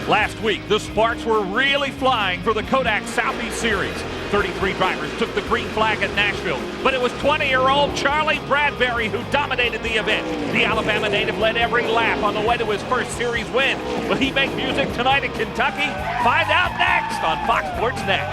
Last week, the Sparks were really flying for the Kodak Southeast Series. 33 drivers took the green flag at Nashville, but it was 20-year-old Charlie Bradbury who dominated the event. The Alabama native led every lap on the way to his first series win. Will he make music tonight in Kentucky? Find out next on Fox Sports Net.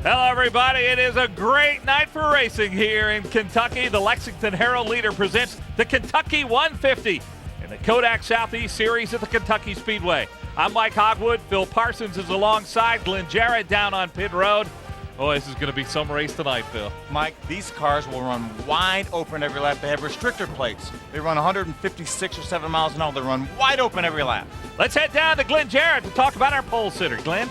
Hello, everybody. It is a great night for racing here in Kentucky. The Lexington Herald-Leader presents the Kentucky 150 in the Kodak Southeast Series at the Kentucky Speedway. I'm Mike Hogwood. Phil Parsons is alongside. Glenn Jarrett down on pit road. Oh, this is going to be some race tonight, Phil. Mike, these cars will run wide open every lap. They have restrictor plates. They run 156 or 7 miles an hour. They run wide open every lap. Let's head down to Glenn Jarrett to talk about our pole sitter. Glenn?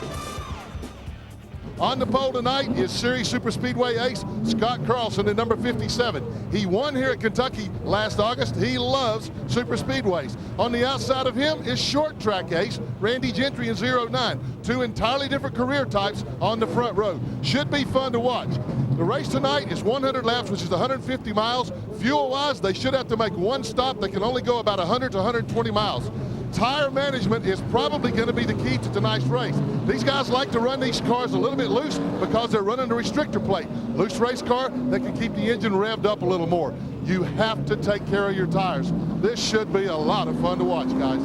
On the pole tonight is Series Super Speedway ace Scott Carlson in number 57. He won here at Kentucky last August. He loves super speedways. On the outside of him is short track ace Randy Gentry in 09. Two entirely different career types on the front row. Should be fun to watch. The race tonight is 100 laps, which is 150 miles. Fuel-wise, they should have to make one stop. They can only go about 100 to 120 miles. Tire management is probably going to be the key to tonight's race. These guys like to run these cars a little bit loose because they're running the restrictor plate. Loose race car, they can keep the engine revved up a little more. You have to take care of your tires. This should be a lot of fun to watch, guys.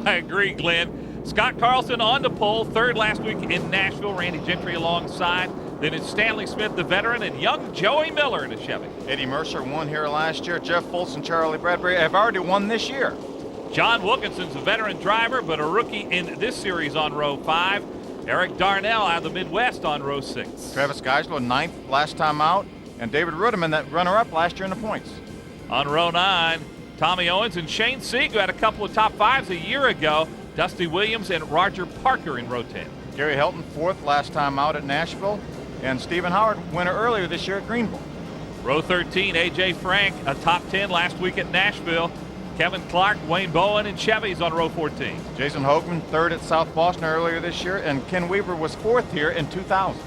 I agree, Glenn. Scott Carlson on the pole, third last week in Nashville. Randy Gentry alongside. Then it's Stanley Smith, the veteran, and young Joey Miller in a Chevy. Eddie Mercer won here last year. Jeff Fultz and Charlie Bradbury have already won this year. John Wilkinson's a veteran driver, but a rookie in this series on row 5. Eric Darnell out of the Midwest on row 6. Travis Geisler, 9th last time out. And David Ruderman, that runner-up last year in the points. On row 9, Tommy Owens and Shane Sieg, who had a couple of top 5s a year ago. Dusty Williams and Roger Parker in row 10. Gary Helton, 4th last time out at Nashville. And Stephen Howard, winner earlier this year at Greenville. Row 13, A.J. Frank, a top 10 last week at Nashville. Kevin Clark, Wayne Bowen, and Chevys on row 14. Jason Hoagman, 3rd at South Boston earlier this year, and Ken Weaver was 4th here in 2000.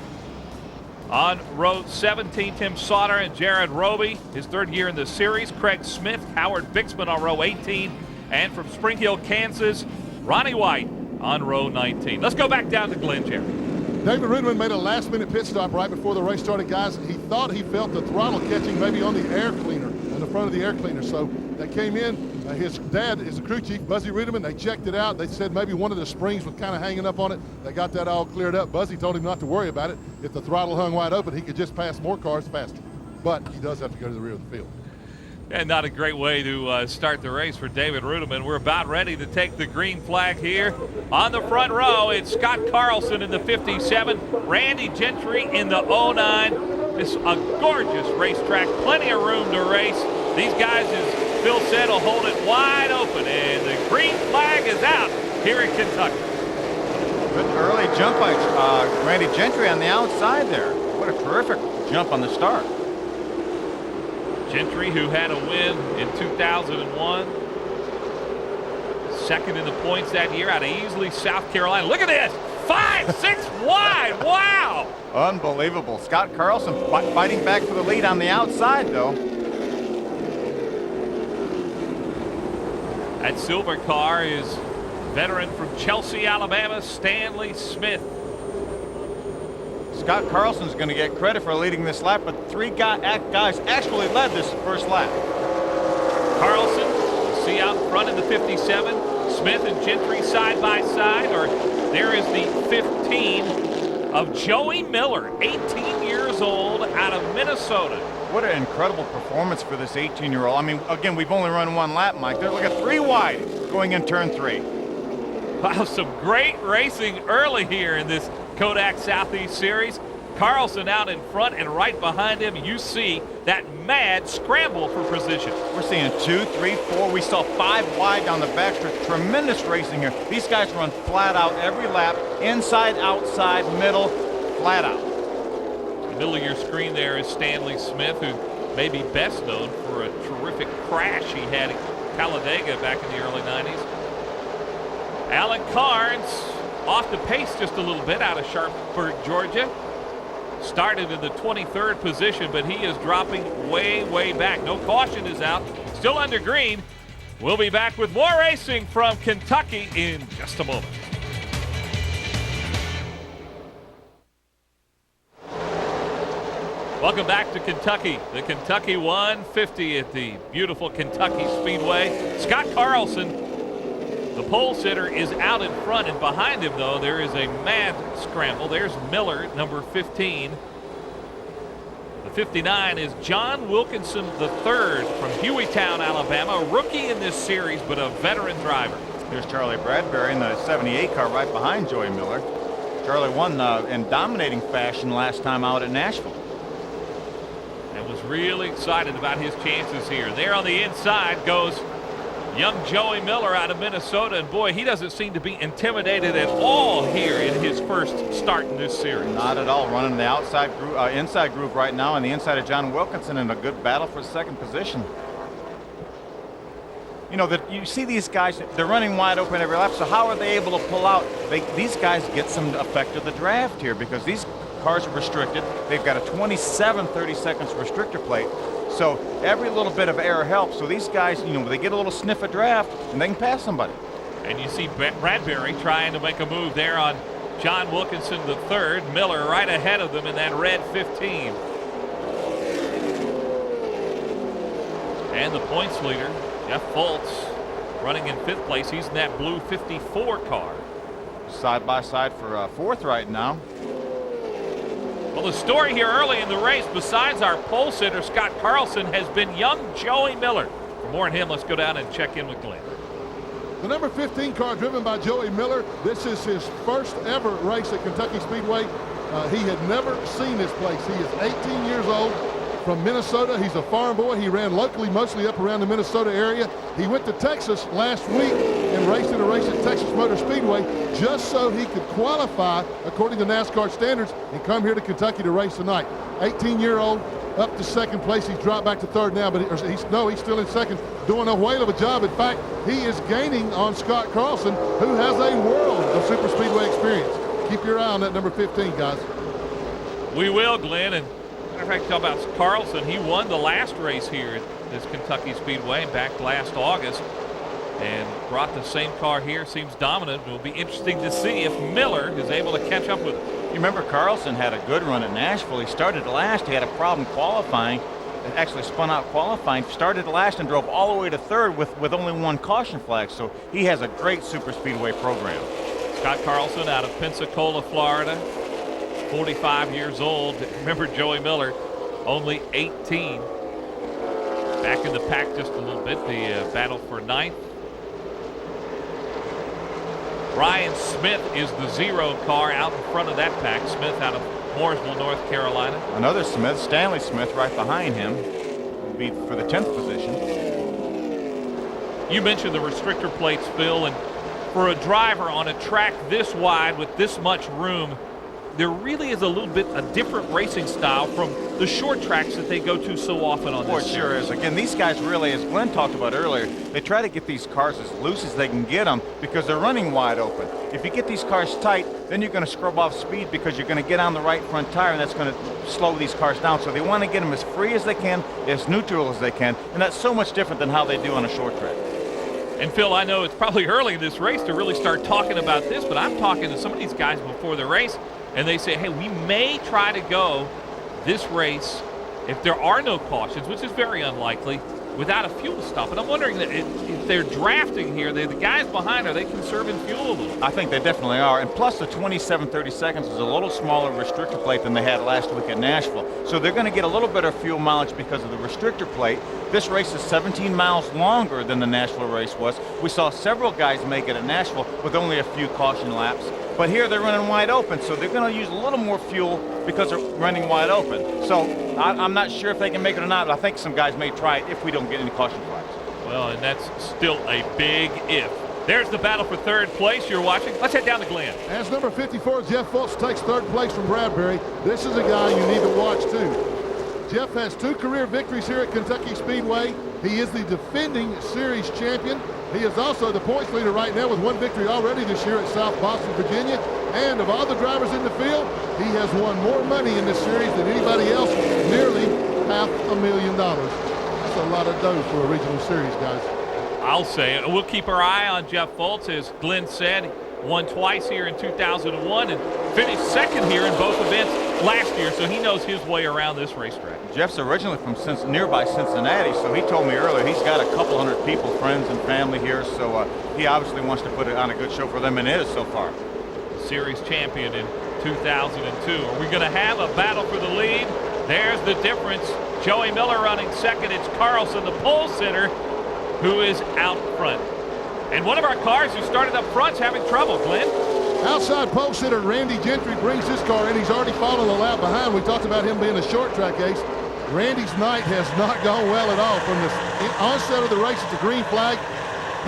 On row 17, Tim Sauter and Jared Roby, his 3rd year in the series. Craig Smith, Howard Bixman on row 18, and from Spring Hill, Kansas, Ronnie White on row 19. Let's go back down to Glenn Jarrett. David Ruderman made a last-minute pit stop right before the race started, guys. He thought he felt the throttle catching maybe on the air cleaner, on the front of the air cleaner. So they came in. His dad is the crew chief, Buzzy Ruderman. They checked it out. They said maybe one of the springs was kind of hanging up on it. They got that all cleared up. Buzzy told him not to worry about it. If the throttle hung wide open, he could just pass more cars faster. But he does have to go to the rear of the field. And not a great way to start the race for David Ruderman. We're about ready to take the green flag here. On the front row, it's Scott Carlson in the 57, Randy Gentry in the 09. It's a gorgeous racetrack, plenty of room to race. These guys, as Phil said, will hold it wide open, and the green flag is out here in Kentucky. Good early jump by Randy Gentry on the outside there. What a terrific jump on the start. Gentry, who had a win in 2001. Second in the points that year out of Easley, South Carolina. Look at this, 5-6 wide, wow. Unbelievable. Scott Carlson fighting back for the lead on the outside, though. That silver car is veteran from Chelsea, Alabama, Stanley Smith. Scott Carlson's going to get credit for leading this lap, but 3 guys actually led this first lap. Carlson, you see out front in the 57. Smith and Gentry side by side, or there is the 15 of Joey Miller, 18 years old, out of Minnesota. What an incredible performance for this 18-year-old. I mean, again, we've only run 1 lap, Mike. Look at 3 wide going in turn 3. Wow, some great racing early here in this Kodak Southeast Series. Carlson out in front, and right behind him you see that mad scramble for position. We're seeing 2, 3, 4. We saw 5 wide down the backstretch. Tremendous racing here. These guys run flat out every lap, inside, outside, middle, flat out. In the middle of your screen there is Stanley Smith, who may be best known for a terrific crash he had at Talladega back in the early 90s. Alan Carnes off the pace just a little bit out of Sharpsburg, Georgia. Started in the 23rd position, but he is dropping way, way back. No caution is out. Still under green. We'll be back with more racing from Kentucky in just a moment. Welcome back to Kentucky. The Kentucky 150 at the beautiful Kentucky Speedway. Scott Carlson, the pole sitter, is out in front, and behind him, though, there is a mad scramble. There's Miller, number 15. The 59 is John Wilkinson III from Hueytown, Alabama, a rookie in this series, but a veteran driver. Here's Charlie Bradbury in the 78 car right behind Joey Miller. Charlie won in dominating fashion last time out at Nashville. And was really excited about his chances here. There on the inside goes young Joey Miller out of Minnesota, and boy, he doesn't seem to be intimidated at all here in his first start in this series. Not at all. Running the outside groove, inside groove right now, and the inside of John Wilkinson in a good battle for second position. You know, you see these guys, they're running wide open every lap, so how are they able to pull out? These guys get some effect of the draft here because these cars are restricted. They've got a 27 30 seconds restrictor plate. So every little bit of air helps. So these guys, you know, they get a little sniff of draft and they can pass somebody. And you see Bradbury trying to make a move there on John Wilkinson III. Miller right ahead of them in that red 15. And the points leader, Jeff Fultz, running in 5th place. He's in that blue 54 car. Side by side for 4th right now. Well, the story here early in the race, besides our pole sitter, Scott Carlson, has been young Joey Miller. For more on him, let's go down and check in with Glenn. The number 15 car driven by Joey Miller. This is his first ever race at Kentucky Speedway. He had never seen this place. He is 18 years old, from Minnesota. He's a farm boy. He ran locally, mostly up around the Minnesota area. He went to Texas last week and raced in a race at Texas Motor Speedway just so he could qualify according to NASCAR standards and come here to Kentucky to race tonight. 18-year-old, up to second place. He's dropped back to third now, but he's still in second, doing a whale of a job. In fact, he is gaining on Scott Carlson, who has a world of super speedway experience. Keep your eye on that number 15, guys. We will, Glenn. And matter of fact, talk about Carlson. He won the last race here at this Kentucky Speedway back last August and brought the same car here. Seems dominant. It will be interesting to see if Miller is able to catch up with him. You remember Carlson had a good run at Nashville. He started last. He had a problem qualifying. Actually spun out qualifying, started last and drove all the way to third with only one caution flag. So he has a great super speedway program. Scott Carlson out of Pensacola, Florida, 45 years old. Remember Joey Miller, only 18. Back in the pack just a little bit, the battle for 9th. Ryan Smith is the 0 car out in front of that pack. Smith out of Mooresville, North Carolina. Another Smith, Stanley Smith, right behind him, will be for the 10th position. You mentioned the restrictor plates, Phil, and for a driver on a track this wide with this much room, there really is a little bit a different racing style from the short tracks that they go to so often on this. It sure is. Again, these guys really, as Glenn talked about earlier, they try to get these cars as loose as they can get them because they're running wide open. If you get these cars tight, then you're going to scrub off speed because you're going to get on the right front tire, and that's going to slow these cars down. So they want to get them as free as they can, as neutral as they can, and that's so much different than how they do on a short track. And Phil, I know it's probably early in this race to really start talking about this, but I'm talking to some of these guys before the race, and they say, hey, we may try to go this race if there are no cautions, which is very unlikely, without a fuel stop. And I'm wondering that if they're drafting here, the guys behind, are they conserving fuel a little? I think they definitely are. And plus the 27-30 seconds is a little smaller restrictor plate than they had last week at Nashville. So they're going to get a little bit of fuel mileage because of the restrictor plate. This race is 17 miles longer than the Nashville race was. We saw several guys make it at Nashville with only a few caution laps. But here they're running wide open, so they're going to use a little more fuel because they're running wide open. So I'm not sure if they can make it or not, but I think some guys may try it if we don't get any caution flags. Well, and that's still a big if. There's the battle for third place you're watching. Let's head down to Glenn. As number 54, Jeff Fultz takes third place from Bradbury. This is a guy you need to watch, too. Jeff has 2 career victories here at Kentucky Speedway. He is the defending series champion. He is also the points leader right now with 1 victory already this year at South Boston, Virginia. And of all the drivers in the field, he has won more money in this series than anybody else, nearly $500,000. That's a lot of dough for a regional series, guys. I'll say it. We'll keep our eye on Jeff Fultz. As Glenn said, won twice here in 2001 and finished second here in both events last year, so he knows his way around this racetrack. Jeff's originally from nearby Cincinnati, so he told me earlier he's got a couple hundred people, friends and family here, so he obviously wants to put it on a good show for them, and it is so far. Series champion in 2002. Are we going to have a battle for the lead? There's the difference. Joey Miller running second. It's Carlson, the pole sitter, who is out front. And one of our cars who started up front is having trouble, Glenn. Outside pole sitter Randy Gentry brings his car in. He's already fallen a lap behind. We talked about him being a short track ace. Randy's night has not gone well at all. From the onset of the race at the green flag,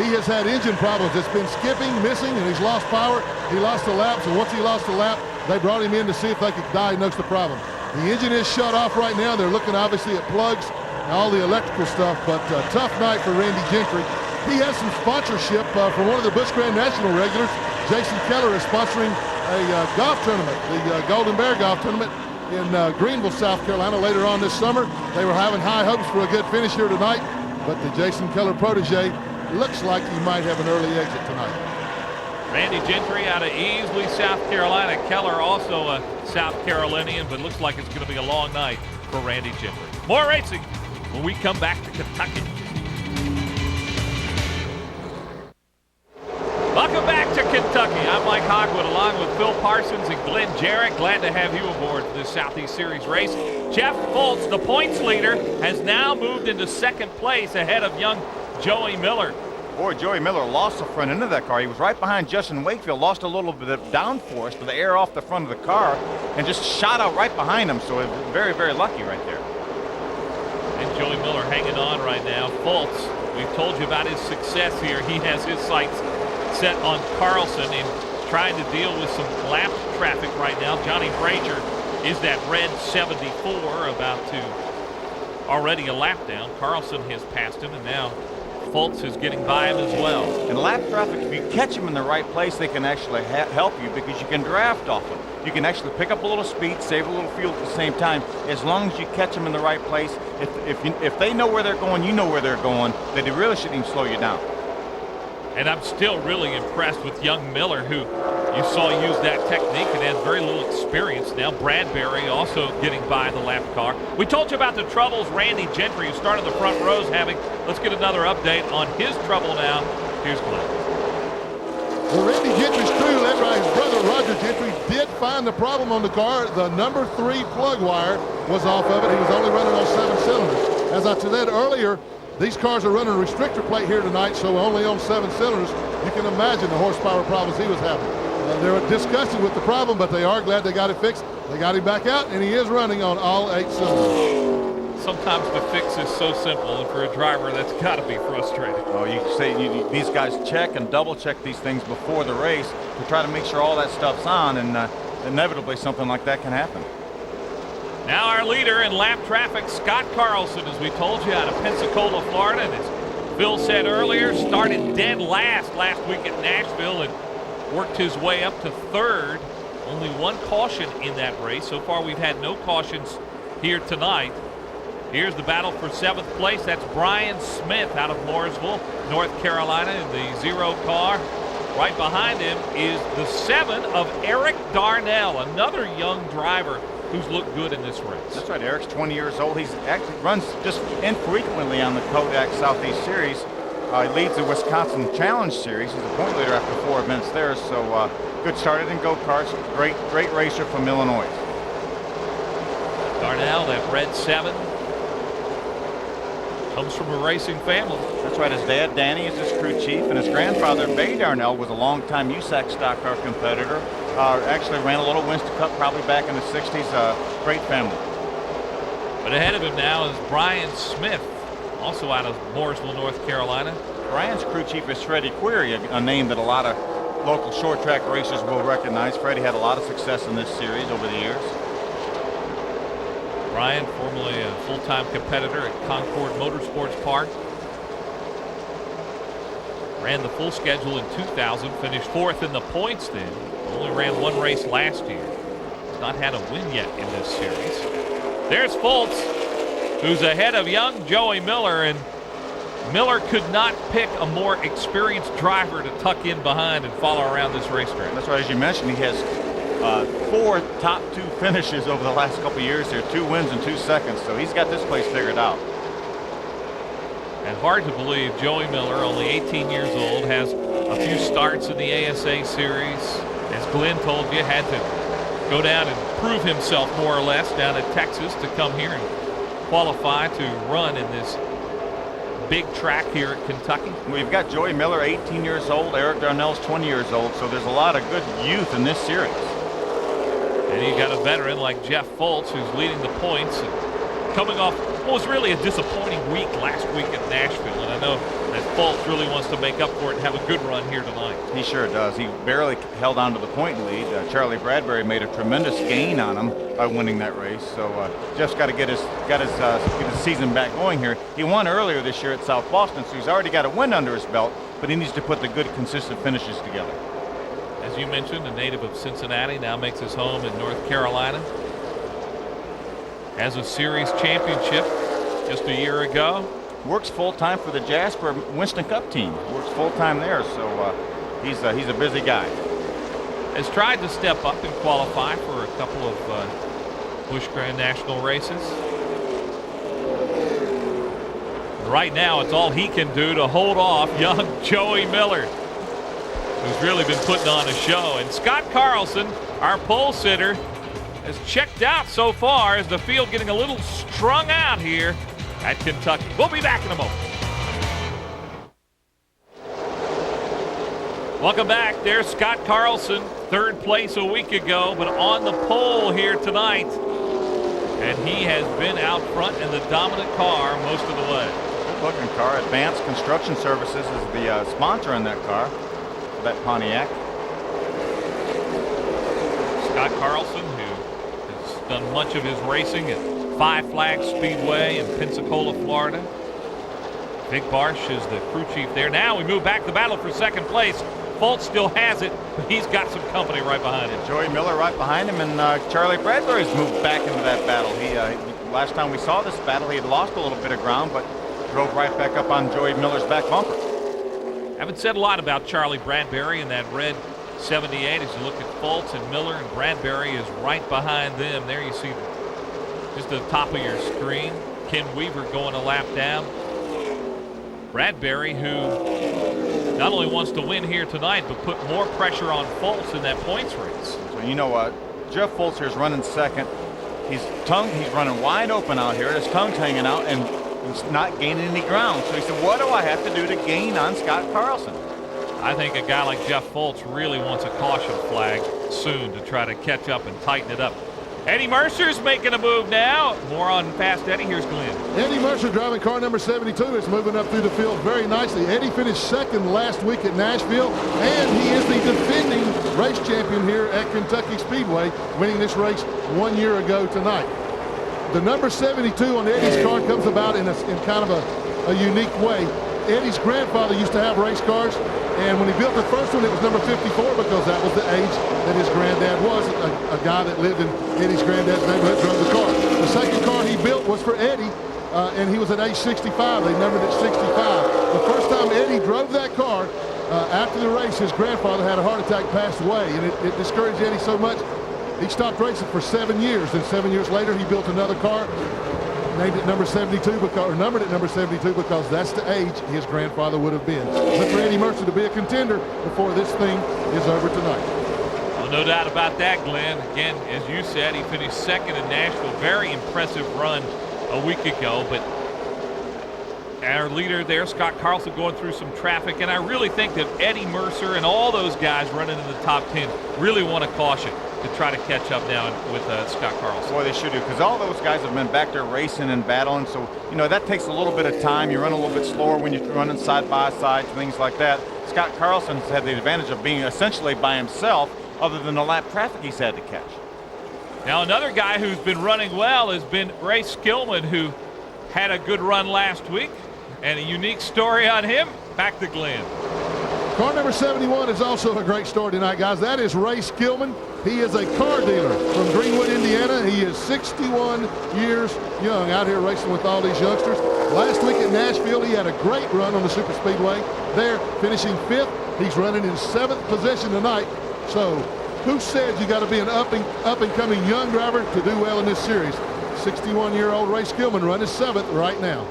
he has had engine problems. It's been skipping, missing, and he's lost power. He lost a lap, so once he lost a lap, they brought him in to see if they could diagnose the problem. The engine is shut off right now. They're looking obviously at plugs and all the electrical stuff, but a tough night for Randy Gentry. He has some sponsorship from one of the Busch Grand National regulars. Jason Keller is sponsoring a golf tournament, the Golden Bear Golf Tournament in Greenville, South Carolina later on this summer. They were having high hopes for a good finish here tonight, but the Jason Keller protege looks like he might have an early exit tonight. Randy Gentry out of Easley, South Carolina. Keller also a South Carolinian, but looks like it's going to be a long night for Randy Gentry. More racing when we come back to Kentucky. Welcome back to Kentucky. I'm Mike Hogwood along with Phil Parsons and Glenn Jarrett. Glad to have you aboard for this Southeast Series race. Jeff Fultz, the points leader, has now moved into second place ahead of young Joey Miller. Boy, Joey Miller lost the front end of that car. He was right behind Justin Wakefield, lost a little bit of downforce to the air off the front of the car, and just shot out right behind him. So it was very, very lucky right there. And Joey Miller hanging on right now. Fultz, we've told you about his success here. He has his sights set on Carlson and trying to deal with some lap traffic right now. Johnny Frazier is that red 74, about to already a lap down. Carlson has passed him, and now Fultz is getting by him as well. In lap traffic, if you catch them in the right place, they can actually help you because you can draft off them. You can actually pick up a little speed, save a little fuel at the same time, as long as you catch them in the right place. If they know where they're going, you know where they're going, they really shouldn't even slow you down. And I'm still really impressed with young Miller, who you saw use that technique and has very little experience now. Bradbury also getting by the lap car. We told you about the troubles Randy Gentry, who started the front rows, having. Let's get another update on his trouble now. Here's Glenn. Well, Randy Gentry's crew, led by his brother Roger Gentry, did find the problem on the car. The number 3 plug wire was off of it. He was only running on 7 cylinders. As I said earlier, these cars are running a restrictor plate here tonight, so only on 7 cylinders. You can imagine the horsepower problems he was having. They're disgusted with the problem, but they are glad they got it fixed. They got him back out, and he is running on all 8 cylinders. Sometimes the fix is so simple, and for a driver, that's got to be frustrating. Oh, you say these guys check and double check these things before the race to try to make sure all that stuff's on, and inevitably something like that can happen. Now our leader in lap traffic, Scott Carlson, as we told you, out of Pensacola, Florida. And as Phil said earlier, started dead last week at Nashville and worked his way up to 3rd. Only 1 caution in that race. So far we've had no cautions here tonight. Here's the battle for 7th place. That's Brian Smith out of Mooresville, North Carolina, in the 0 car. Right behind him is the 7 of Eric Darnell, another young driver who's looked good in this race. That's right, Eric's 20 years old. He's actually runs just infrequently on the Kodak Southeast Series. He leads the Wisconsin Challenge Series. He's a point leader after 4 events there, so good started in go-karts. Great racer from Illinois. Darnell, that red 7, comes from a racing family. That's right, his dad, Danny, is his crew chief, and his grandfather, Bay Darnell, was a longtime USAC stock car competitor. Actually ran a little Winston Cup probably back in the 60s. Great family. But ahead of him now is Brian Smith, also out of Mooresville, North Carolina. Brian's crew chief is Freddie Query, a name that a lot of local short track racers will recognize. Freddie had a lot of success in this series over the years. Brian, formerly a full-time competitor at Concord Motorsports Park. Ran the full schedule in 2000, finished 4th in the points then. Only ran one race last year. Has not had a win yet in this series. There's Foltz, who's ahead of young Joey Miller, and Miller could not pick a more experienced driver to tuck in behind and follow around this racetrack. That's right, as you mentioned, he has 4 top 2 finishes over the last couple of years here, 2 wins in 2 seconds, so he's got this place figured out. And hard to believe Joey Miller, only 18 years old, has a few starts in the ASA series. As Glenn told you, had to go down and prove himself more or less down at Texas to come here and qualify to run in this big track here at Kentucky. We've got Joey Miller, 18 years old. Eric Darnell's 20 years old, so there's a lot of good youth in this series. And you got a veteran like Jeff Foltz, who's leading the points, and coming off what was really a disappointing week last week at Nashville. And I know that Foltz really wants to make up for it and have a good run here tonight. He sure does. He barely held on to the point lead. Charlie Bradbury made a tremendous gain on him by winning that race. So Jeff's got to get his season back going here. He won earlier this year at South Boston, so he's already got a win under his belt, but he needs to put the good, consistent finishes together. As you mentioned, a native of Cincinnati, now makes his home in North Carolina. Has a series championship just a year ago. Works full-time for the Jasper Winston Cup team. Works full-time there, so he's a busy guy. Has tried to step up and qualify for a couple of Busch Grand National races. Right now, it's all he can do to hold off young Joey Miller, who's really been putting on a show. And Scott Carlson, our pole sitter, has checked out so far as the field getting a little strung out here at Kentucky. We'll be back in a moment. Welcome back. There's Scott Carlson, 3rd place a week ago, but on the pole here tonight. And he has been out front in the dominant car most of the way. Good looking car. Advanced Construction Services is the sponsor in that car, that Pontiac. Scott Carlson, who has done much of his racing at Five Flags Speedway in Pensacola, Florida. Vic Barsh is the crew chief there. Now we move back to battle for 2nd place. Foltz still has it, but he's got some company right behind him. Joey Miller right behind him, and Charlie Bradbury's moved back into that battle. He last time we saw this battle, he had lost a little bit of ground, but drove right back up on Joey Miller's back bumper. Haven't said a lot about Charlie Bradbury in that red 78 as you look at Foltz and Miller, and Bradbury is right behind them. There you see just the top of your screen. Ken Weaver going a lap down. Bradbury, who not only wants to win here tonight, but put more pressure on Foltz in that points race. So you know what? Jeff Foltz here is running 2nd. He's running wide open out here. His tongue's hanging out, and he's not gaining any ground. So he said, what do I have to do to gain on Scott Carlson? I think a guy like Jeff Foltz really wants a caution flag soon to try to catch up and tighten it up. Eddie Mercer's making a move now. More on Fast Eddie. Here's Glenn. Eddie Mercer driving car number 72 is moving up through the field very nicely. Eddie finished 2nd last week at Nashville, and he is the defending race champion here at Kentucky Speedway, winning this race 1 year ago tonight. The number 72 on Eddie's car comes about in kind of a unique way. Eddie's grandfather used to have race cars, and when he built the first one, it was number 54 because that was the age that his granddad was, a guy that lived in Eddie's granddad's neighborhood, drove the car. The second car he built was for Eddie, and he was at age 65. They numbered it 65. The first time Eddie drove that car, after the race, his grandfather had a heart attack, passed away, and it discouraged Eddie so much, he stopped racing for 7 years. Then 7 years later, he built another car, named it number 72 or numbered it number 72 because that's the age his grandfather would have been. But for Eddie Mercer to be a contender before this thing is over tonight. Oh, no doubt about that, Glenn. Again, as you said, he finished 2nd in Nashville. Very impressive run a week ago, but our leader there, Scott Carlson, going through some traffic, and I really think that Eddie Mercer and all those guys running in the top 10 really want to caution to try to catch up now with Scott Carlson. Boy, they should do, because all those guys have been back there racing and battling, so, you know, that takes a little bit of time. You run a little bit slower when you're running side by side, things like that. Scott Carlson's had the advantage of being essentially by himself, other than the lap traffic he's had to catch. Now another guy who's been running well has been Ray Skillman, who had a good run last week, and a unique story on him. Back to Glenn. Car number 71 is also a great story tonight, guys. That is Ray Skillman. He is a car dealer from Greenwood, Indiana. He is 61 years young, out here racing with all these youngsters. Last week at Nashville, he had a great run on the Super Speedway. There, finishing 5th. He's running in 7th position tonight. So, who says you got to be an up and coming young driver to do well in this series? 61-year-old Ray Skillman running 7th right now.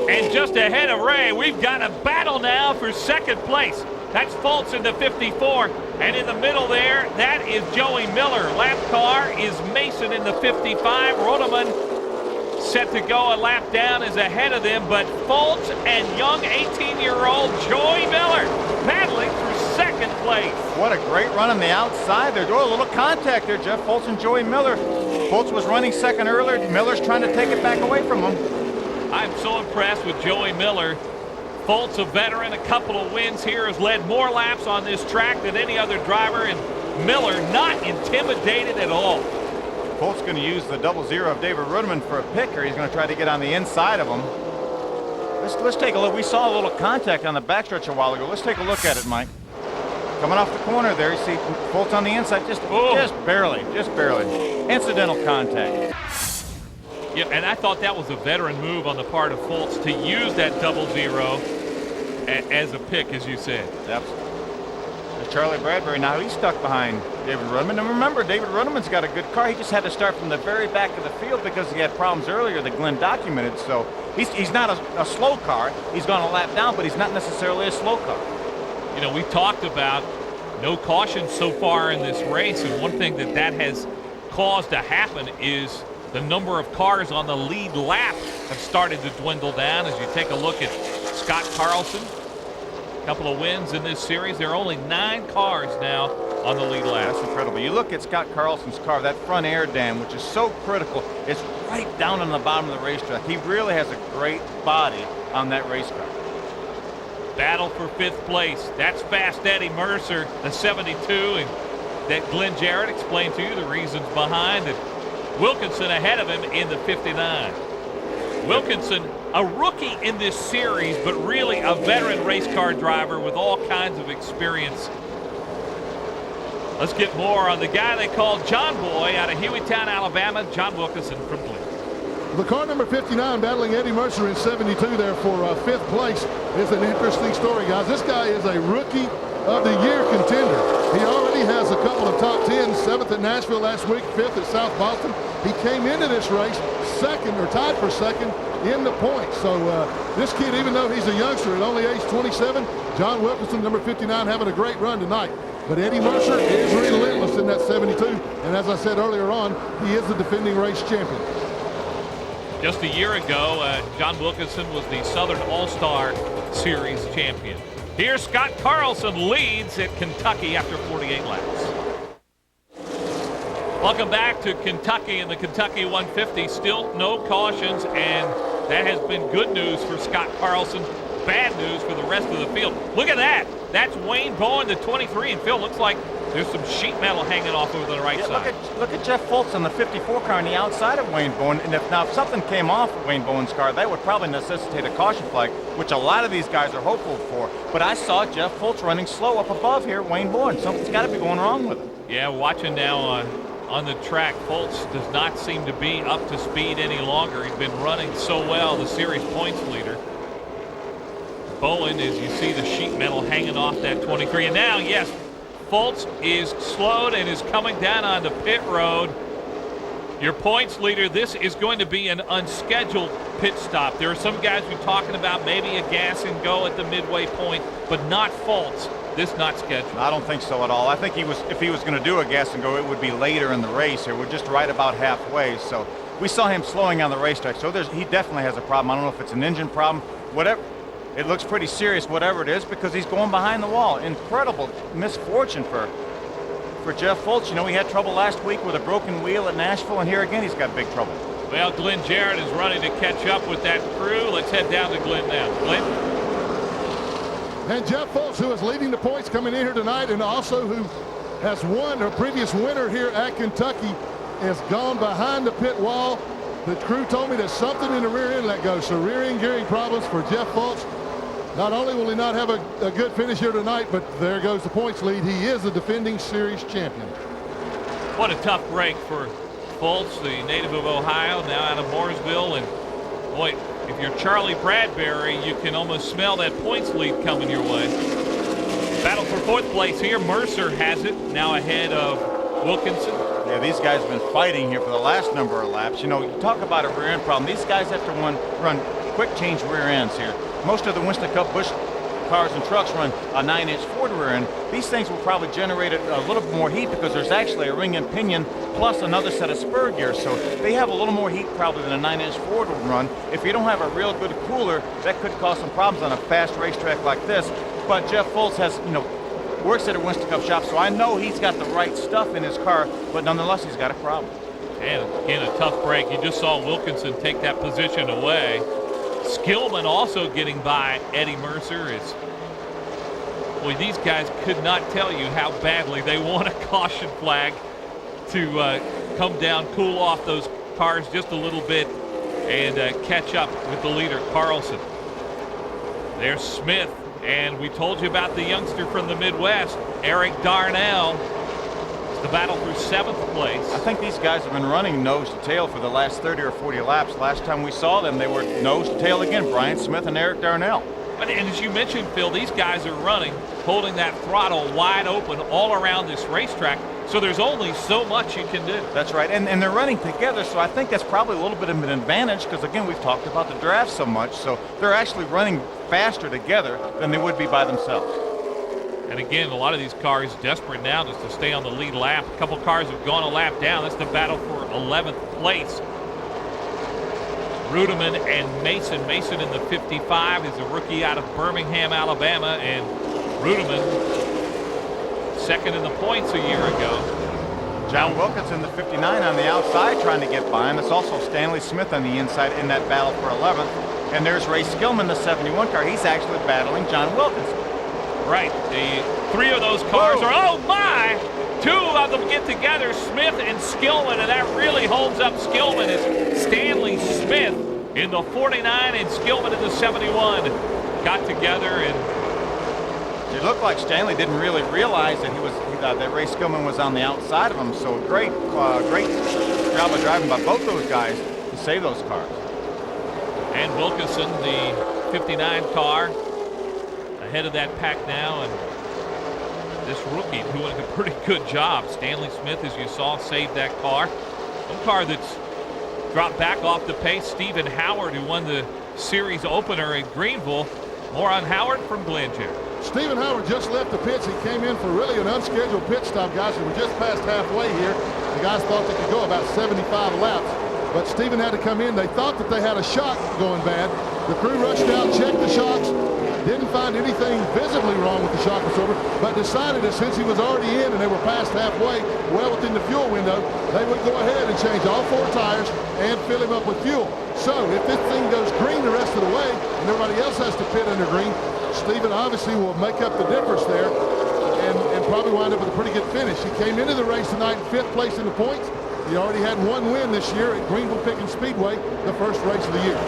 And just ahead of Ray, we've got a battle now for 2nd place. That's Fultz in the 54. And in the middle there, that is Joey Miller. Lap car is Mason in the 55. Rodeman set to go a lap down is ahead of them. But Fultz and young 18-year-old Joey Miller battling for 2nd place. What a great run on the outside. They're doing a little contact there, Jeff Fultz and Joey Miller. Fultz was running 2nd earlier. Miller's trying to take it back away from him. I'm so impressed with Joey Miller. Fultz, a veteran, a couple of wins here, has led more laps on this track than any other driver, and Miller not intimidated at all. Fultz going to use the 00 of David Rudeman for a picker. He's going to try to get on the inside of him. Let's take a look. We saw a little contact on the backstretch a while ago. Let's take a look at it, Mike. Coming off the corner there, you see Fultz on the inside, just barely. Incidental contact. Yeah, and I thought that was a veteran move on the part of Fultz to use that 00 as a pick, as you said. Yep. There's Charlie Bradbury now. He's stuck behind David Rudeman. And remember, David Rudeman's got a good car. He just had to start from the very back of the field because he had problems earlier that Glenn documented. So he's not a slow car. He's gone a lap down, but he's not necessarily a slow car. You know, we talked about no cautions so far in this race, and one thing that has caused to happen is the number of cars on the lead lap have started to dwindle down. As you take a look at Scott Carlson, a couple of wins in this series. There are only 9 cars now on the lead lap. That's incredible. You look at Scott Carlson's car, that front air dam, which is so critical. It's right down on the bottom of the racetrack. He really has a great body on that race car. Battle for 5th place. That's Fast Eddie Mercer, the 72, and that Glenn Jarrett explained to you the reasons behind it. Wilkinson ahead of him in the 59. Wilkinson, a rookie in this series, but really a veteran race car driver with all kinds of experience. Let's get more on the guy they call John Boy out of Hueytown, Alabama, John Wilkinson from Glenn. The car number 59 battling Eddie Mercer in 72 there for 5th place is an interesting story, guys. This guy is a Rookie of the Year contender. He already has a couple of top 10s, 7th at Nashville last week, 5th at South Boston. He came into this race 2nd or tied for 2nd in the points. So this kid, even though he's a youngster at only age 27, John Wilkinson, number 59, having a great run tonight. But Eddie Mercer is relentless in that 72. And as I said earlier on, he is the defending race champion. Just a year ago, John Wilkinson was the Southern All-Star Series champion. Here, Scott Carlson leads at Kentucky after 48 laps. Welcome back to Kentucky in the Kentucky 150. Still no cautions, and that has been good news for Scott Carlson. Bad news for the rest of the field. Look at that. That's Wayne Bowen, the 23, and Phil, looks like there's some sheet metal hanging off over the right side. Look at Jeff Fultz on the 54 car on the outside of Wayne Bowen. And if something came off of Wayne Bowen's car, that would probably necessitate a caution flag, which a lot of these guys are hopeful for. But I saw Jeff Fultz running slow up above here, Wayne Bowen. Something's got to be going wrong with him. Yeah, watching now on the track, Fultz does not seem to be up to speed any longer. He's been running so well, the series points leader. Bowen, as you see the sheet metal hanging off that 23. And now, yes, Fultz is slowed and is coming down onto pit road. Your points leader, this is going to be an unscheduled pit stop. There are some guys who are talking about maybe a gas and go at the midway point, but not Fultz. This not scheduled. I don't think so at all. I think if he was going to do a gas and go, it would be later in the race. It would just right about halfway. So we saw him slowing on the racetrack. So he definitely has a problem. I don't know if it's an engine problem, whatever. It looks pretty serious, whatever it is, because he's going behind the wall. Incredible misfortune for Jeff Fultz. You know, he had trouble last week with a broken wheel at Nashville, and here again he's got big trouble. Well, Glenn Jarrett is running to catch up with that crew. Let's head down to Glenn now. Glenn? And Jeff Fultz, who is leading the points coming in here tonight, and also who has won a previous winner here at Kentucky, has gone behind the pit wall. The crew told me there's something in the rear inlet goes, so rear end gearing problems for Jeff Fultz. Not only will he not have a good finish here tonight, but there goes the points lead. He is the defending series champion. What a tough break for Fultz, the native of Ohio, now out of Mooresville. And boy, if you're Charlie Bradbury, you can almost smell that points lead coming your way. Battle for fourth place here. Mercer has it, now ahead of Wilkinson. Yeah, these guys have been fighting here for the last number of laps. You know, you talk about a rear end problem. These guys have to run quick change rear ends here. Most of the Winston Cup Busch cars and trucks run a 9-inch Ford rear end. These things will probably generate a little bit more heat because there's actually a ring and pinion plus another set of spur gears. So they have a little more heat probably than a 9-inch Ford would run. If you don't have a real good cooler, that could cause some problems on a fast racetrack like this. But Jeff Fultz has, you know, works at a Winston Cup shop, so I know he's got the right stuff in his car, but nonetheless, he's got a problem. And again, a tough break. You just saw Wilkinson take that position away. Skillman also getting by Eddie Mercer. Boy, these guys could not tell you how badly they want a caution flag to come down, cool off those cars just a little bit, and catch up with the leader, Carlson. There's Smith. And we told you about the youngster from the Midwest, Eric Darnell. It's the battle for 7th place. I think these guys have been running nose to tail for the last 30 or 40 laps. Last time we saw them, they were nose to tail again, Brian Smith and Eric Darnell. And as you mentioned, Phil, these guys are running, holding that throttle wide open all around this racetrack. So there's only so much you can do. That's right, and they're running together, so I think that's probably a little bit of an advantage because, again, we've talked about the draft so much, so they're actually running faster together than they would be by themselves. And again, a lot of these cars desperate now just to stay on the lead lap. A couple cars have gone a lap down. That's the battle for 11th place. Rudeman and Mason. Mason in the 55 is a rookie out of Birmingham, Alabama, and Rudeman second in the points a year ago. John Wilkinson, the 59 on the outside trying to get by him. It's also Stanley Smith on the inside in that battle for 11th. And there's Ray Skillman, the 71 car. He's actually battling John Wilkinson. Right. The three of those cars are, oh my! Two of them get together, Smith and Skillman, and that really holds up Skillman as Stanley Smith in the 49 and Skillman in the 71 got together. And it looked like Stanley didn't really realize that that Ray Skillman was on the outside of him. So great job of driving by both those guys to save those cars. And Wilkinson, the 59 car, ahead of that pack now, and this rookie doing a pretty good job. Stanley Smith, as you saw, saved that car. One car that's dropped back off the pace, Stephen Howard, who won the series opener in Greenville. More on Howard from Glenn Jarrett. Stephen Howard just left the pits. He came in for really an unscheduled pit stop, guys. We were just past halfway here. The guys thought they could go about 75 laps, but Stephen had to come in. They thought that they had a shock going bad. The crew rushed out, checked the shocks, didn't find anything visibly wrong with the shock absorber, but decided that since he was already in and they were past halfway, well within the fuel window, they would go ahead and change all 4 tires and fill him up with fuel. So if this thing goes green the rest of the way and everybody else has to pit under green, Stephen obviously will make up the difference there and probably wind up with a pretty good finish. He came into the race tonight in 5th place in the points. He already had 1 win this year at Greenville Pickens Speedway, the first race of the year.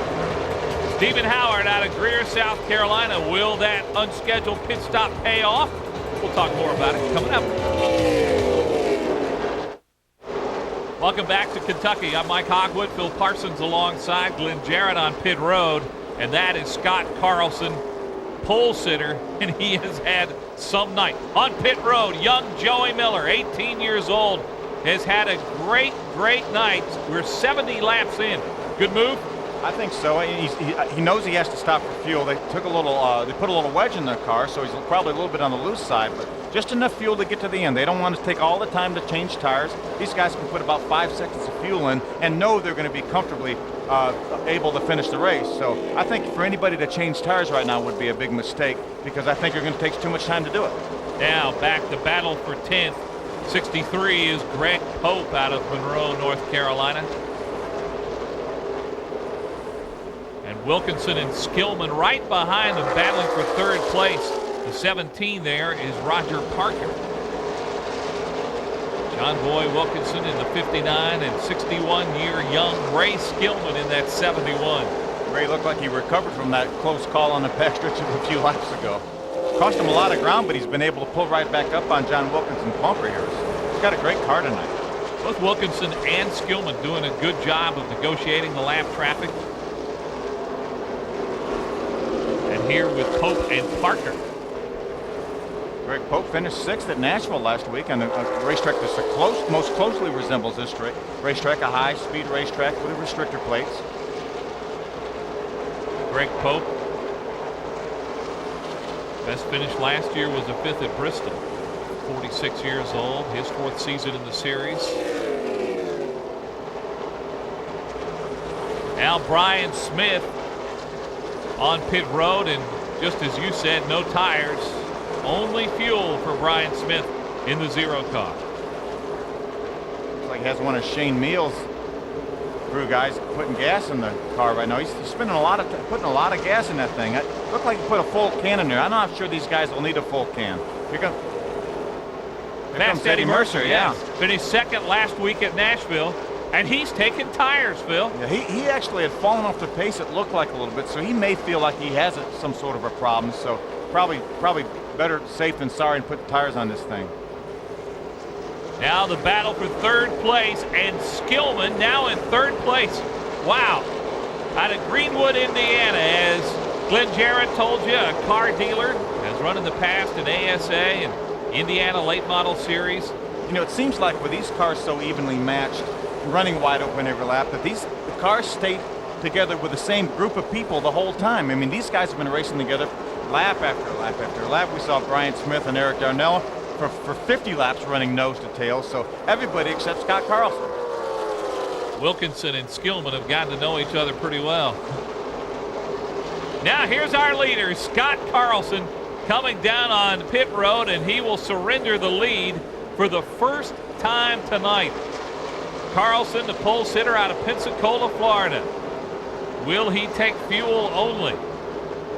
Stephen Howard out of Greer, South Carolina. Will that unscheduled pit stop pay off? We'll talk more about it coming up. Welcome back to Kentucky. I'm Mike Hogwood. Phil Parsons alongside Glenn Jarrett on pit road. And that is Scott Carlson, pole sitter, and he has had some night. On pit road, young Joey Miller, 18 years old, has had a great night. We're 70 laps in. Good move? I think so. He knows he has to stop for fuel. They put a little wedge in their car, so he's probably a little bit on the loose side, but just enough fuel to get to the end. They don't want to take all the time to change tires. These guys can put about 5 seconds of fuel in and know they're going to be comfortably able to finish the race. So I think for anybody to change tires right now would be a big mistake because I think you're going to take too much time to do it. Now back to battle for 10th. 63 is Greg Pope out of Monroe, North Carolina. And Wilkinson and Skillman right behind them, battling for 3rd place. The 17 there is Roger Parker. John Boy Wilkinson in the 59 and 61-year young Ray Skillman in that 71. Ray looked like he recovered from that close call on the backstretch of a few laps ago. Cost him a lot of ground, but he's been able to pull right back up on John Wilkinson's bumper here. He's got a great car tonight. Both Wilkinson and Skillman doing a good job of negotiating the lap traffic. And here with Pope and Parker. Greg Pope finished 6th at Nashville last week on a racetrack that most closely resembles this racetrack, a high-speed racetrack with restrictor plates. Greg Pope, best finish last year was a 5th at Bristol. 46 years old, his 4th season in the series. Now Brian Smith on pit road, and just as you said, no tires, only fuel for Brian Smith in the 0 car. Looks like he has one of Shane Meals' crew guys putting gas in the car right now. He's spending putting a lot of gas in that thing. It looked like he put a full can in there. I'm not sure these guys will need a full can. Here comes Eddie Mercer, yeah. Finished 2nd last week at Nashville, and he's taking tires, Phil. Yeah, he actually had fallen off the pace, it looked like a little bit, so he may feel like he has some sort of a problem. So probably better safe than sorry and put tires on this thing. Now the battle for 3rd place, and Skillman now in 3rd place. Wow. Out of Greenwood, Indiana, as Glenn Jarrett told you, a car dealer, has run in the past in ASA and Indiana Late Model Series. You know, it seems like with these cars so evenly matched, running wide open every lap, that the cars stayed together with the same group of people the whole time. I mean, these guys have been racing together lap after lap after lap. We saw Brian Smith and Eric Darnell for 50 laps running nose to tail, so everybody except Scott Carlson. Wilkinson and Skillman have gotten to know each other pretty well. Now here's our leader, Scott Carlson, coming down on pit road, and he will surrender the lead for the first time tonight. Carlson, the pole sitter out of Pensacola, Florida. Will he take fuel only?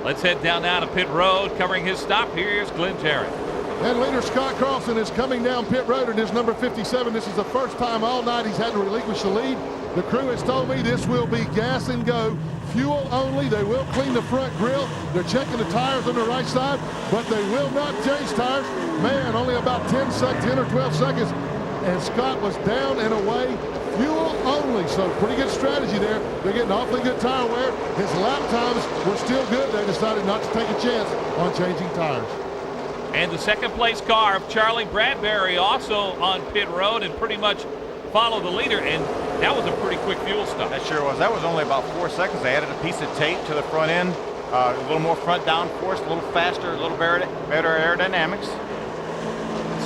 Let's head down now to pit road. Covering his stop, here's Glenn Jarrett. And leader Scott Carlson is coming down pit road in his number 57. This is the first time all night he's had to relinquish the lead. The crew has told me this will be gas and go, fuel only. They will clean the front grille. They're checking the tires on the right side, but they will not change tires. Man, only about 10 or 12 seconds, and Scott was down and away. Fuel only, so pretty good strategy there. They're getting awfully good tire wear. His lap times were still good. They decided not to take a chance on changing tires. And the 2nd place car of Charlie Bradbury also on pit road and pretty much followed the leader, and that was a pretty quick fuel stop. That sure was. That was only about 4 seconds. They added a piece of tape to the front end, a little more front downforce, a little faster, a little better aerodynamics.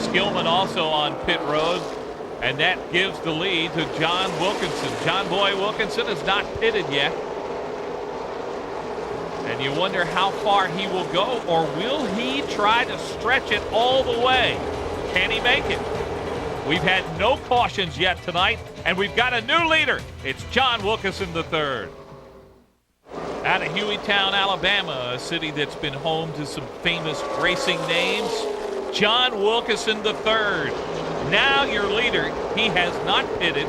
Skillman also on pit road, and that gives the lead to John Wilkinson. John Boy Wilkinson is not pitted yet. And you wonder how far he will go, or will he try to stretch it all the way? Can he make it? We've had no cautions yet tonight, and we've got a new leader. It's John Wilkinson III. Out of Hueytown, Alabama, a city that's been home to some famous racing names, John Wilkinson III. Now your leader. He has not pitted.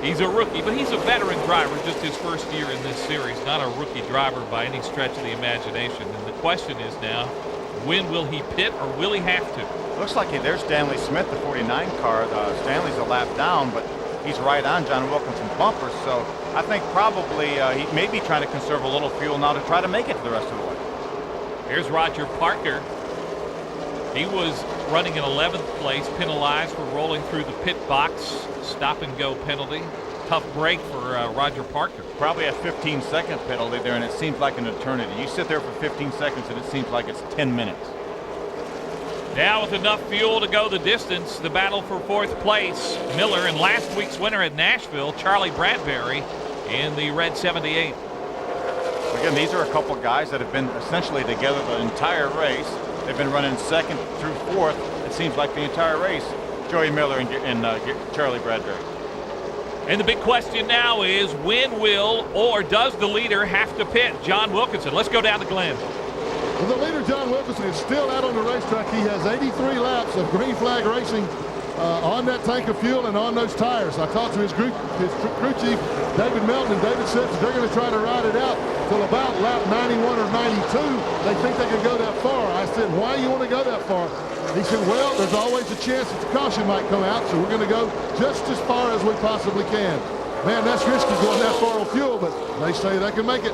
He's a rookie, but he's a veteran driver, just his first year in this series, not a rookie driver by any stretch of the imagination. And the question is now, when will he pit, or will he have to? Looks like there's Stanley Smith, the 49 car. Stanley's a lap down, but he's right on John Wilkinson's bumper, so I think probably he may be trying to conserve a little fuel now to try to make it to the rest of the way. Here's Roger Parker. He was running in 11th place, penalized for rolling through the pit box. Stop and go penalty. Tough break for Roger Parker. Probably a 15-second penalty there, and it seems like an eternity. You sit there for 15 seconds, and it seems like it's 10 minutes. Now with enough fuel to go the distance, the battle for 4th place. Miller and last week's winner at Nashville, Charlie Bradbury, in the red 78. Again, these are a couple guys that have been essentially together the entire race. They've been running 2nd through 4th, it seems like the entire race. Joey Miller and Charlie Bradbury. And the big question now is, when will or does the leader have to pit? John Wilkinson. Let's go down to Glenn. Well, the leader, John Wilkinson, is still out on the racetrack. He has 83 laps of green flag racing on that tank of fuel and on those tires. I talked to his crew chief, David Melton, and David said that they're going to try to ride it out till about lap 91 or 92. They think they can go that far. I said, why do you want to go that far? He said, well, there's always a chance that the caution might come out, so we're going to go just as far as we possibly can. Man, that's risky going that far on fuel, but they say they can make it.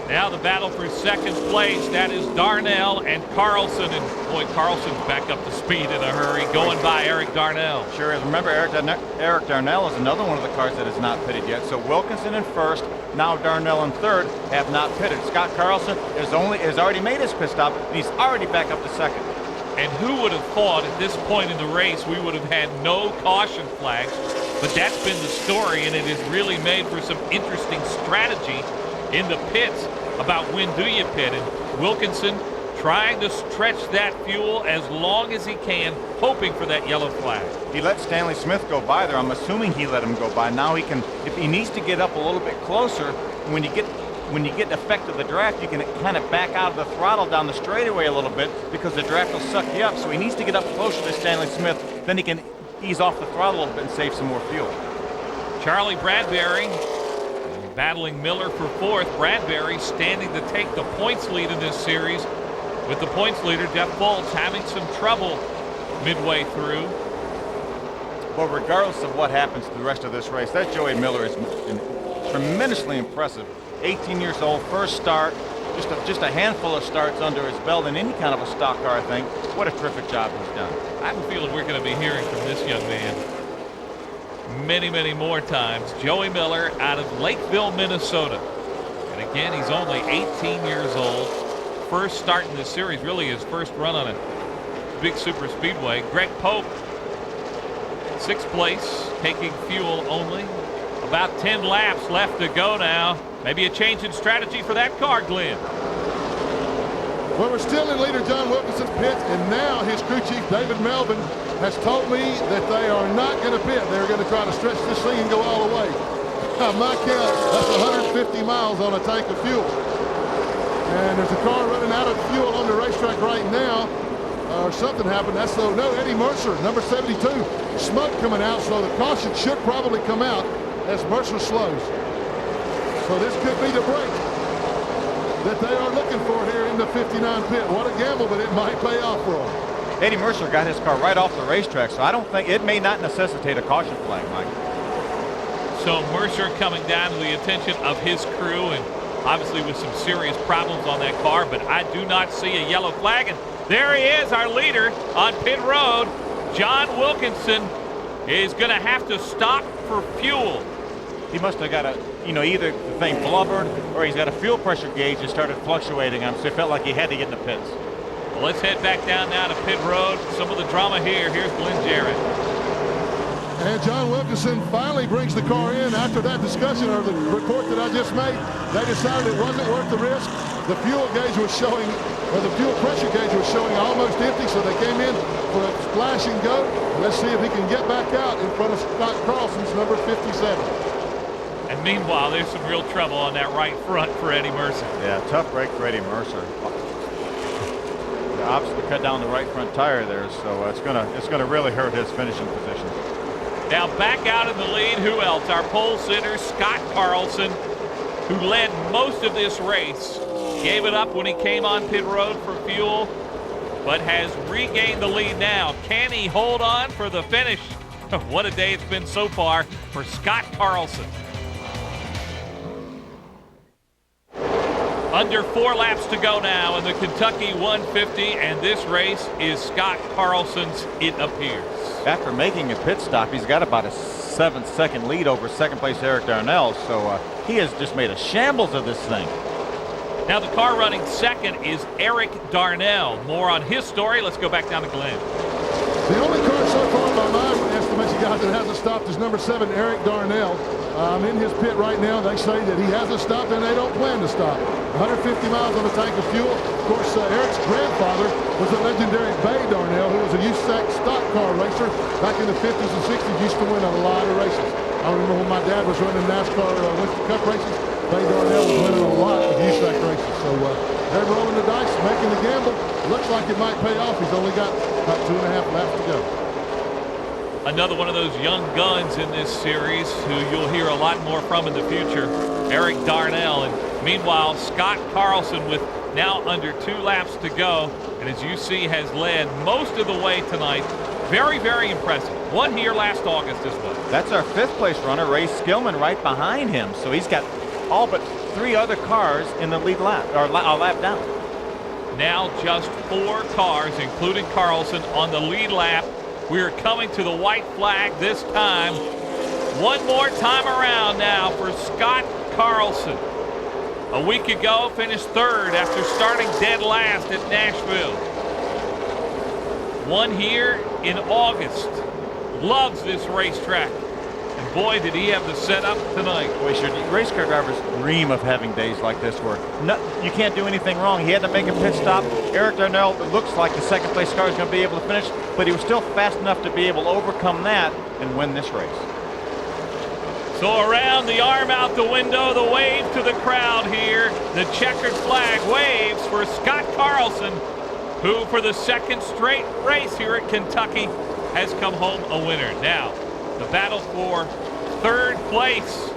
Now the battle for second place, that is Darnell and Carlson. And boy, Carlson's back up to speed in a hurry, going by Eric Darnell. Sure is. Remember, Eric Darnell is another one of the cars that is not pitted yet. So Wilkinson in first, now Darnell in third, have not pitted. Scott Carlson has already made his pit stop, and he's already back up to second. And who would have thought at this point in the race we would have had no caution flags? But that's been the story, and it has really made for some interesting strategy in the pits about when do you pit. And Wilkinson trying to stretch that fuel as long as he can, hoping for that yellow flag. He let Stanley Smith go by there. I'm assuming he let him go by. Now he can, if he needs to get up a little bit closer, when you get the effect of the draft, you can kind of back out of the throttle down the straightaway a little bit because the draft will suck you up. So he needs to get up closer to Stanley Smith. Then he can ease off the throttle a little bit and save some more fuel. Charlie Bradbury battling Miller for fourth. Bradbury standing to take the points lead in this series, with the points leader, Jeff Bolts, having some trouble midway through. Well, regardless of what happens to the rest of this race, that Joey Miller is tremendously impressive. 18 years old, first start, just a handful of starts under his belt in any kind of a stock car, I think. What a terrific job he's done. I have a feeling we're going to be hearing from this young man many, many more times. Joey Miller out of Lakeville, Minnesota. And again, he's only 18 years old. First start in this series, really his first run on a big super speedway. Greg Pope, sixth place, taking fuel only. About 10 laps left to go now. Maybe a change in strategy for that car, Glenn. Well, we're still in leader John Wilkinson's pits, and now his crew chief, David Melvin, has told me that they are not going to pit. They're going to try to stretch this thing and go all the way. By my count, that's 150 miles on a tank of fuel. And there's a car running out of fuel on the racetrack right now, or something happened. That's no Eddie Mercer, number 72. Smoke coming out, so the caution should probably come out as Mercer slows. So this could be the break that they are looking for here in the 59 pit. What a gamble, but it might pay off for them. Eddie Mercer got his car right off the racetrack, so I don't think it may not necessitate a caution flag, Mike. So Mercer coming down to the attention of his crew, and obviously with some serious problems on that car, but I do not see a yellow flag. And there he is, our leader on pit road. John Wilkinson is going to have to stop for fuel. He must have got either the thing blubbered or he's got a fuel pressure gauge that started fluctuating on him, so he felt like he had to get in the pits. Well, let's head back down now to pit road. Some of the drama here. Here's Glenn Jarrett. And John Wilkinson finally brings the car in after that discussion or the report that I just made. They decided it wasn't worth the risk. The fuel gauge was showing, or the fuel pressure gauge was showing almost empty, so they came in for a splash and go. Let's see if he can get back out in front of Scott Carlson's number 57. And meanwhile, there's some real trouble on that right front for Eddie Mercer. Yeah, tough break for Eddie Mercer. Obviously cut down the right front tire there, so it's gonna really hurt his finishing position. Now back out in the lead, who else? Our pole sitter, Scott Carlson, who led most of this race. Gave it up when he came on pit road for fuel, but has regained the lead now. Can he hold on for the finish? What a day it's been so far for Scott Carlson. Under 4 laps to go now in the Kentucky 150, and this race is Scott Carlson's, it appears. After making a pit stop, he's got about a 7-second lead over second place Eric Darnell, so he has just made a shambles of this thing. Now the car running second is Eric Darnell. More on his story. Let's go back down to Glenn. The only car so far by my estimation, guys, that hasn't stopped is number 7, Eric Darnell. I'm in his pit right now. They say that he hasn't stopped and they don't plan to stop. 150 miles on a tank of fuel. Of course, Eric's grandfather was the legendary Bay Darnell, who was a USAC stock car racer back in the 50s and 60s, used to win a lot of races. I remember when my dad was running NASCAR Winter Cup races, Bay Darnell was winning a lot of USAC races. So They're rolling the dice, making the gamble. Looks like it might pay off. He's only got about 2.5 laps to go. Another one of those young guns in this series who you'll hear a lot more from in the future, Eric Darnell. And meanwhile, Scott Carlson with now under 2 laps to go. And as you see, has led most of the way tonight. Very, very impressive. Won here last August as well. That's our 5th place runner, Ray Skillman, right behind him. So he's got all but 3 other cars in the lead lap, or a lap down. Now just 4 cars, including Carlson, on the lead lap. We are coming to the white flag this time. One more time around now for Scott Carlson. A week ago, finished 3rd after starting dead last at Nashville. Won here in August. Loves this racetrack. And boy, did he have the setup tonight. Boy, sure. Race car drivers dream of having days like this where you can't do anything wrong. He had to make a pit stop. Eric Darnell, it looks like the 2nd place car is going to be able to finish, but he was still fast enough to be able to overcome that and win this race. So around, the arm out the window, the wave to the crowd here. The checkered flag waves for Scott Carlson, who for the 2nd straight race here at Kentucky has come home a winner. Now, the battle for 3rd place.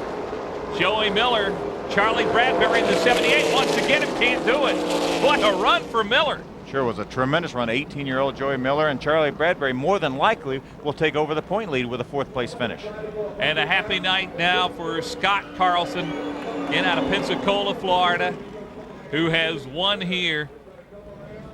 Joey Miller, Charlie Bradbury in the 78. Once again, him can't do it. What a run for Miller. Sure was a tremendous run. 18-year-old Joey Miller, and Charlie Bradbury more than likely will take over the point lead with a 4th place finish. And a happy night now for Scott Carlson in out of Pensacola, Florida, who has won here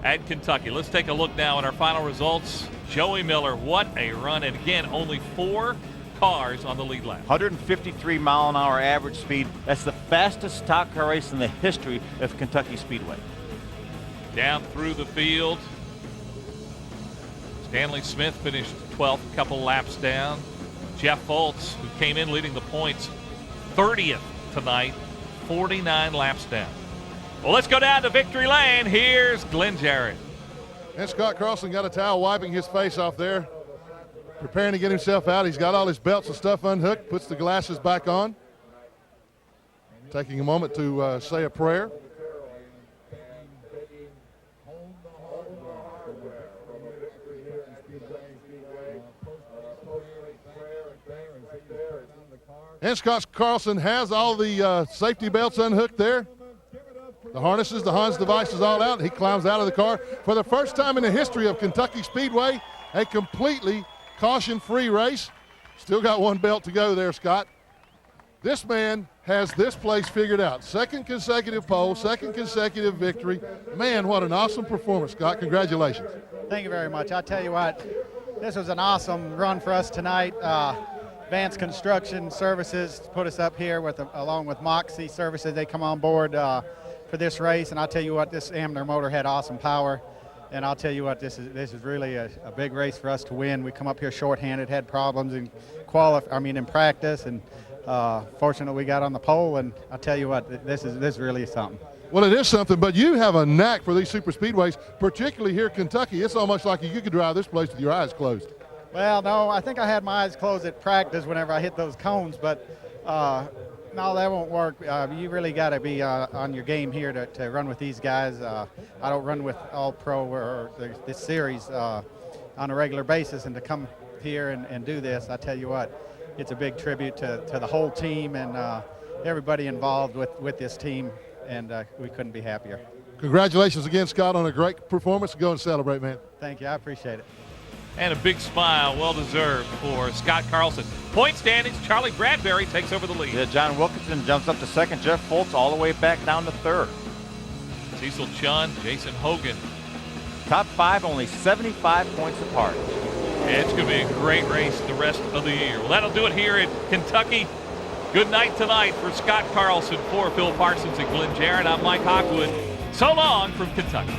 at Kentucky. Let's take a look now at our final results. Joey Miller, what a run. And again, only 4 cars on the lead lap. 153 mile an hour average speed. That's the fastest stock car race in the history of Kentucky Speedway. Down through the field, Stanley Smith finished 12th, a couple laps down. Jeff Fultz, who came in leading the points, 30th tonight, 49 laps down. Well, let's go down to victory lane. Here's Glenn Jarrett. And Scott Carlson got a towel wiping his face off there, preparing to get himself out. He's got all his belts and stuff unhooked, puts the glasses back on, taking a moment to say a prayer. And Scott Carlson has all the safety belts unhooked there. The harnesses, the Hans devices all out. He climbs out of the car. For the first time in the history of Kentucky Speedway, a completely caution-free race. Still got 1 belt to go there, Scott. This man has this place figured out. 2nd consecutive pole, 2nd consecutive victory. Man, what an awesome performance, Scott. Congratulations. Thank you very much. I'll tell you what, this was an awesome run for us tonight. Advanced Construction Services put us up here with, along with Moxie Services. They come on board for this race, and I'll tell you what, this Amner motor had awesome power, and I'll tell you what, this is really a big race for us to win. We come up here shorthanded, had problems in in practice, and fortunately we got on the pole, and I'll tell you what, this is really something. Well, it is something, but you have a knack for these super speedways, particularly here in Kentucky. It's almost like you could drive this place with your eyes closed. Well, no, I think I had my eyes closed at practice whenever I hit those cones, but no, that won't work. You really got to be on your game here to run with these guys. I don't run with All Pro or this series on a regular basis, and to come here and do this, I tell you what, it's a big tribute to the whole team and everybody involved with this team, and we couldn't be happier. Congratulations again, Scott, on a great performance. Go and celebrate, man. Thank you. I appreciate it. And a big smile, well-deserved for Scott Carlson. Point standings, Charlie Bradbury takes over the lead. Yeah, John Wilkinson jumps up to 2nd. Jeff Fultz all the way back down to 3rd. Cecil Chun, Jason Hogan. Top 5 only 75 points apart. And it's going to be a great race the rest of the year. Well, that'll do it here in Kentucky. Good night tonight for Scott Carlson, for Phil Parsons and Glenn Jarrett. I'm Mike Hawkwood. So long from Kentucky.